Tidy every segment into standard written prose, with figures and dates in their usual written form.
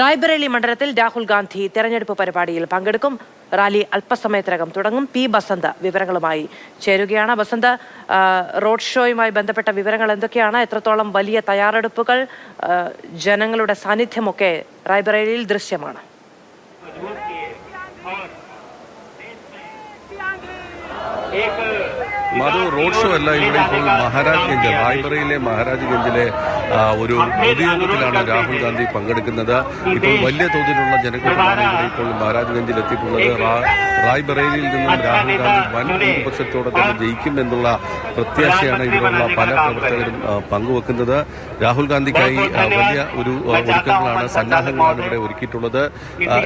റായ്ബറേലി മണ്ഡലത്തിൽ രാഹുൽ ഗാന്ധി തെരഞ്ഞെടുപ്പ് പരിപാടിയിൽ പങ്കെടുക്കും. റാലി അല്പസമയത്തിനകം തുടങ്ങും. പി ബസന്ത് വിവരങ്ങളുമായി ചേരുകയാണ്. ബസന്ത്, റോഡ് ഷോയുമായി ബന്ധപ്പെട്ട വിവരങ്ങൾ എന്തൊക്കെയാണ്? എത്രത്തോളം വലിയ തയ്യാറെടുപ്പുകൾ, ജനങ്ങളുടെ സാന്നിധ്യമൊക്കെ റായ്ബറേലിയിൽ ദൃശ്യമാണ്? മധു, റോഡ് ഷോ അല്ല, ഇവിടെ ഇപ്പോൾ മഹാരാജ്ഗഞ്ച്, റായ്ബറയിലെ മഹാരാജ്ഗഞ്ചിലെ ഒരു പൊതുയോഗത്തിലാണ് രാഹുൽ ഗാന്ധി പങ്കെടുക്കുന്നത്. ഇപ്പോൾ വലിയ തോതിലുള്ള ജനക്കൂട്ടമാണ് ഇവിടെ ഇപ്പോൾ മഹാരാജ്ഗഞ്ചിൽ എത്തിയിട്ടുള്ളത്. റായ്ബറേലിയിൽ നിന്നും രാഹുൽ ഗാന്ധി വൻ ഭൂരിപക്ഷത്തോടെ തന്നെ ജയിക്കും എന്നുള്ള പ്രത്യാശയാണ് ഇവിടെയുള്ള പല പ്രവർത്തകരും പങ്കുവെക്കുന്നത്. രാഹുൽ ഗാന്ധിക്കായി വലിയ ഒരു ഒരുക്കങ്ങളാണ്, സന്നാഹങ്ങളാണ് ഇവിടെ ഒരുക്കിയിട്ടുള്ളത്.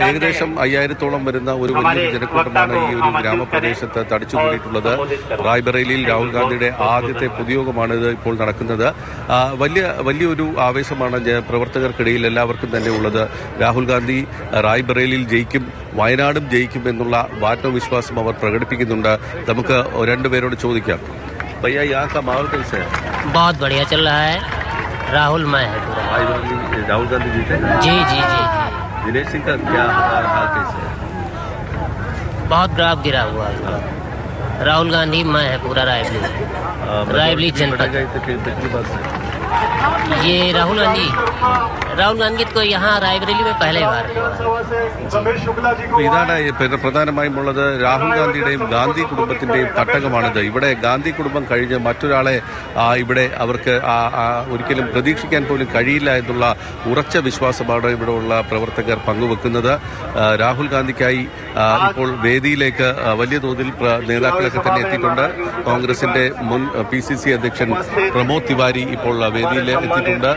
ഏകദേശം 5000-ഓളം വരുന്ന ഒരു വലിയൊരു ജനക്കൂട്ടമാണ് ഈ ഒരു ഗ്രാമപ്രദേശത്ത് തടിച്ചുകൂടിയിട്ടുള്ളത്. റായ്ബറേലിയിൽ രാഹുൽ ഗാന്ധിയുടെ ആദ്യത്തെ പൊതുയോഗമാണ് ഇത് ഇപ്പോൾ നടക്കുന്നത്. വലിയൊരു ആവേശമാണ് പ്രവർത്തകർക്കിടയിൽ എല്ലാവർക്കും തന്നെ ഉള്ളത്. രാഹുൽ ഗാന്ധി റായ്ബറേലിയിൽ ജയിക്കും, വയനാടും ജയിക്കും എന്നുള്ള ആത്മവിശ്വാസം അവർ പ്രകടിപ്പിക്കുന്നുണ്ട്. നമുക്ക് രണ്ടുപേരോട് ചോദിക്കാം. भैया यहाँ का माहौल कैसे है? बहुत बढ़िया चल रहा है. राहुल मैं है पूरा. राहुल गांधी जीते? जी जी जी जी. दिनेश सिंह का क्या हाल कैसे है? बहुत ग्राफ गिरा हुआ है. राहुल गांधी मैं है पूरा रायबरेली जनपद. ये राहुल गांधी को यहाँ रायबरेली में पहले बार ഇതാണ് പ്രധാനമായും ഉള്ളത്. രാഹുൽ ഗാന്ധിയുടെയും ഗാന്ധി കുടുംബത്തിന്റെയും തട്ടകമാണിത്. ഇവിടെ ഗാന്ധി കുടുംബം കഴിഞ്ഞ് മറ്റൊരാളെ ഇവിടെ അവർക്ക് ഒരിക്കലും പ്രതീക്ഷിക്കാൻ പോലും കഴിയില്ല എന്നുള്ള ഉറച്ച വിശ്വാസമാണ് ഇവിടെ ഉള്ള പ്രവർത്തകർ പങ്കുവെക്കുന്നത്. രാഹുൽ ഗാന്ധിക്കായി ഇപ്പോൾ വേദിയിലേക്ക് വലിയ തോതിൽ നേതാക്കളൊക്കെ തന്നെ എത്തിയിട്ടുണ്ട്. കോൺഗ്രസിന്റെ മുൻ PCC അധ്യക്ഷൻ പ്രമോദ് തിവാരി ഇപ്പോൾ വേദിയിൽ എത്തിയിട്ടുണ്ട്.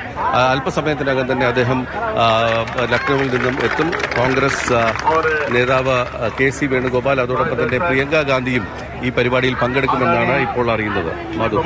അല്പസമയത്തിനകം തന്നെ അദ്ദേഹം ലക്നൌവിൽ നിന്നും എത്തും. കോൺഗ്രസ് നേതാവ് KC വേണുഗോപാൽ, അതോടൊപ്പം തന്നെ പ്രിയങ്ക ഗാന്ധിയും ഈ പരിപാടിയിൽ പങ്കെടുക്കുമെന്നാണ് ഇപ്പോൾ അറിയുന്നത്. മധു.